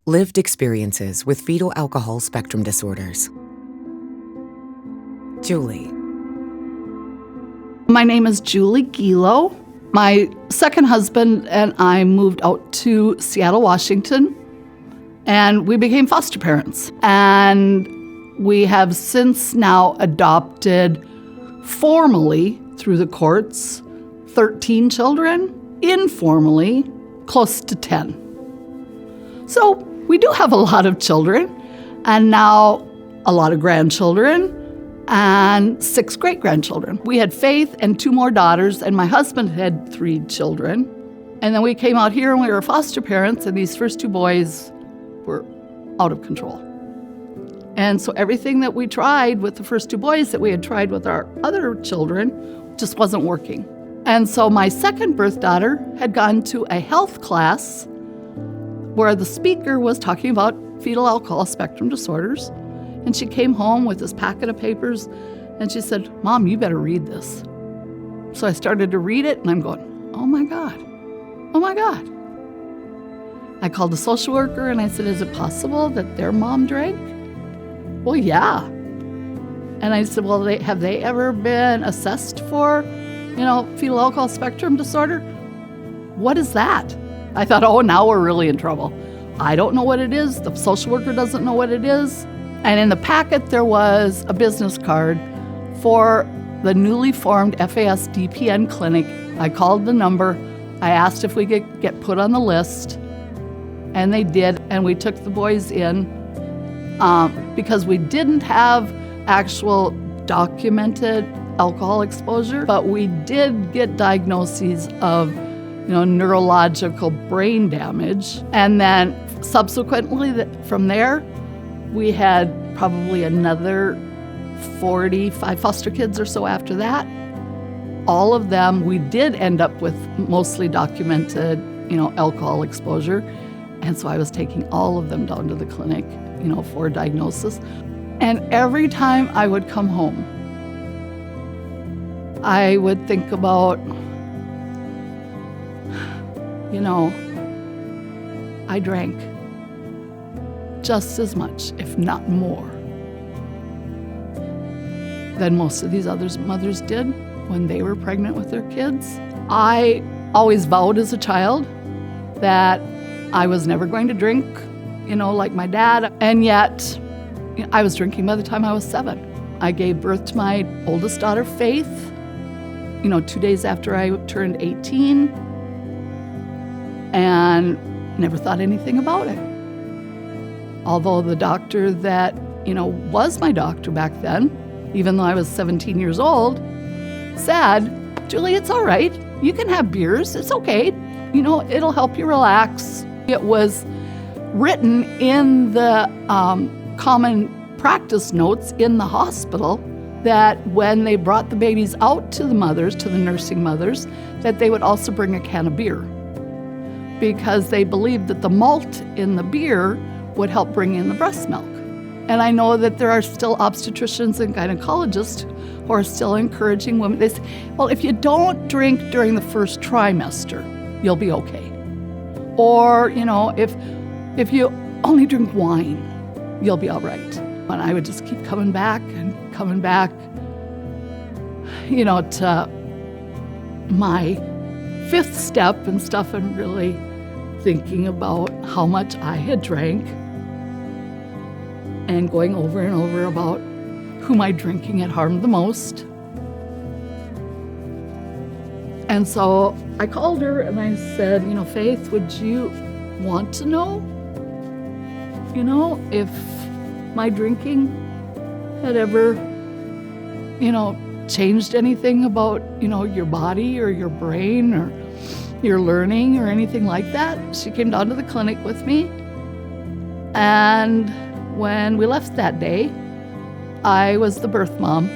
Lived experiences with fetal alcohol spectrum disorders. Julie. My name is Julie Gilo. My second husband and I moved out to Seattle, Washington, and we became foster parents. And we have since now adopted formally through the courts 13 children, informally close to 10. So we do have a lot of children, and now a lot of grandchildren and 6 great-grandchildren. We had Faith and 2 more daughters, and my husband had 3 children. And then we came out here and we were foster parents, and these first 2 boys were out of control. And so everything that we tried with the first 2 boys that we had tried with our other children just wasn't working. And so my second birth daughter had gone to a health class where the speaker was talking about fetal alcohol spectrum disorders. And she came home with this packet of papers and she said, "Mom, you better read this." So I started to read it and I'm going, oh my God. I called the social worker and I said, "Is it possible that their mom drank?" "Well, yeah." And I said, "Well, have they ever been assessed for, fetal alcohol spectrum disorder?" "What is that?" I thought, oh, now we're really in trouble. I don't know what it is. The social worker doesn't know what it is. And in the packet, there was a business card for the newly formed FASD PN clinic. I called the number. I asked if we could get put on the list, and they did. And we took the boys in because we didn't have actual documented alcohol exposure, but we did get diagnoses of neurological brain damage. And then subsequently from there, we had probably another 45 foster kids or so after that. All of them, we did end up with mostly documented, alcohol exposure. And so I was taking all of them down to the clinic, for diagnosis. And every time I would come home, I would think about, I drank just as much, if not more, than most of these other mothers did when they were pregnant with their kids. I always vowed as a child that I was never going to drink, like my dad. And yet, I was drinking by the time I was 7. I gave birth to my oldest daughter, Faith, 2 days after I turned 18, and never thought anything about it. Although the doctor that, was my doctor back then, even though I was 17 years old, said, "Julie, it's all right. You can have beers. It's okay. It'll help you relax." It was written in the common practice notes in the hospital that when they brought the babies out to the mothers, to the nursing mothers, that they would also bring a can of beer, because they believed that the malt in the beer would help bring in the breast milk. And I know that there are still obstetricians and gynecologists who are still encouraging women. They say, well, if you don't drink during the first trimester, you'll be okay. Or, if you only drink wine, you'll be all right. And I would just keep coming back, to my 5th step and stuff, and really thinking about how much I had drank and going over and over about who my drinking had harmed the most. And so I called her and I said, "Faith, would you want to know, if my drinking had ever, changed anything about, your body or your brain or your learning or anything like that?" She came down to the clinic with me. And when we left that day, I was the birth mom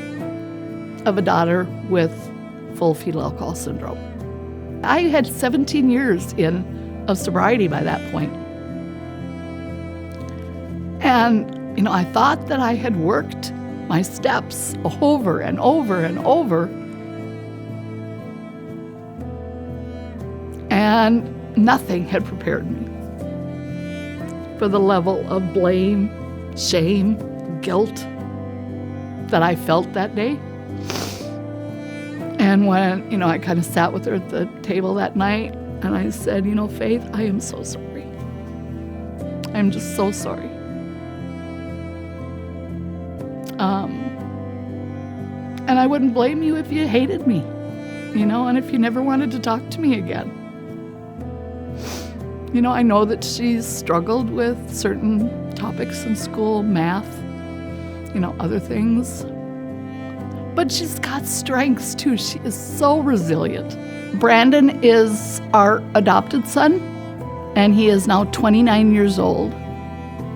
of a daughter with full fetal alcohol syndrome. I had 17 years of sobriety by that point. And, I thought that I had worked my steps over and over and over. And nothing had prepared me. for the level of blame, shame, guilt that I felt that day. And when, I kind of sat with her at the table that night, and I said, Faith, I am so sorry. I'm just so sorry. And I wouldn't blame you if you hated me, and if you never wanted to talk to me again. I know that she's struggled with certain topics in school, math, other things. But she's got strengths too. She is so resilient. Brandon is our adopted son, and he is now 29 years old.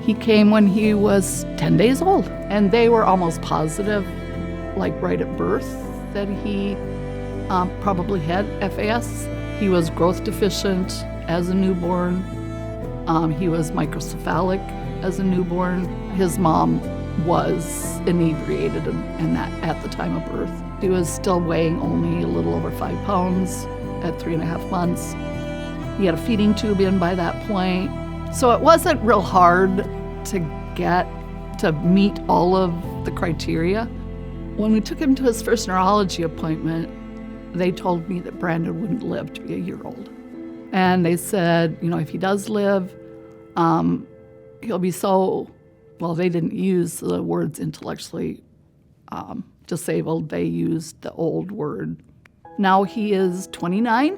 He came when he was 10 days old, and they were almost positive, like right at birth, that he probably had FAS. He was growth deficient as a newborn. He was microcephalic as a newborn. His mom was inebriated and that at the time of birth. He was still weighing only a little over 5 pounds at 3.5 months. He had a feeding tube in by that point. So it wasn't real hard to meet all of the criteria. When we took him to his first neurology appointment, they told me that Brandon wouldn't live to be a year old. And they said, if he does live, he'll be so, well, they didn't use the words intellectually disabled. They used the old word. Now he is 29,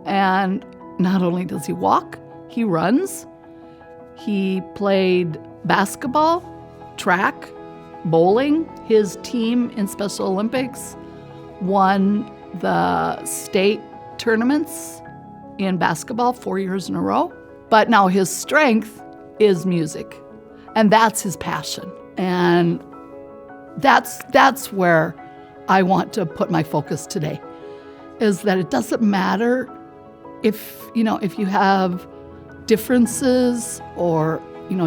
and not only does he walk, he runs. He played basketball, track, bowling. His team in Special Olympics won the state tournaments in basketball 4 years in a row. But now his strength is music, and that's his passion. And that's where I want to put my focus today, is that it doesn't matter if you have differences or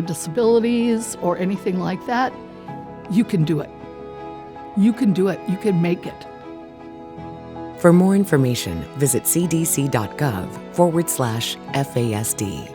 disabilities or anything like that. You can do it. You can do it. You can make it. For more information, visit cdc.gov/FASD.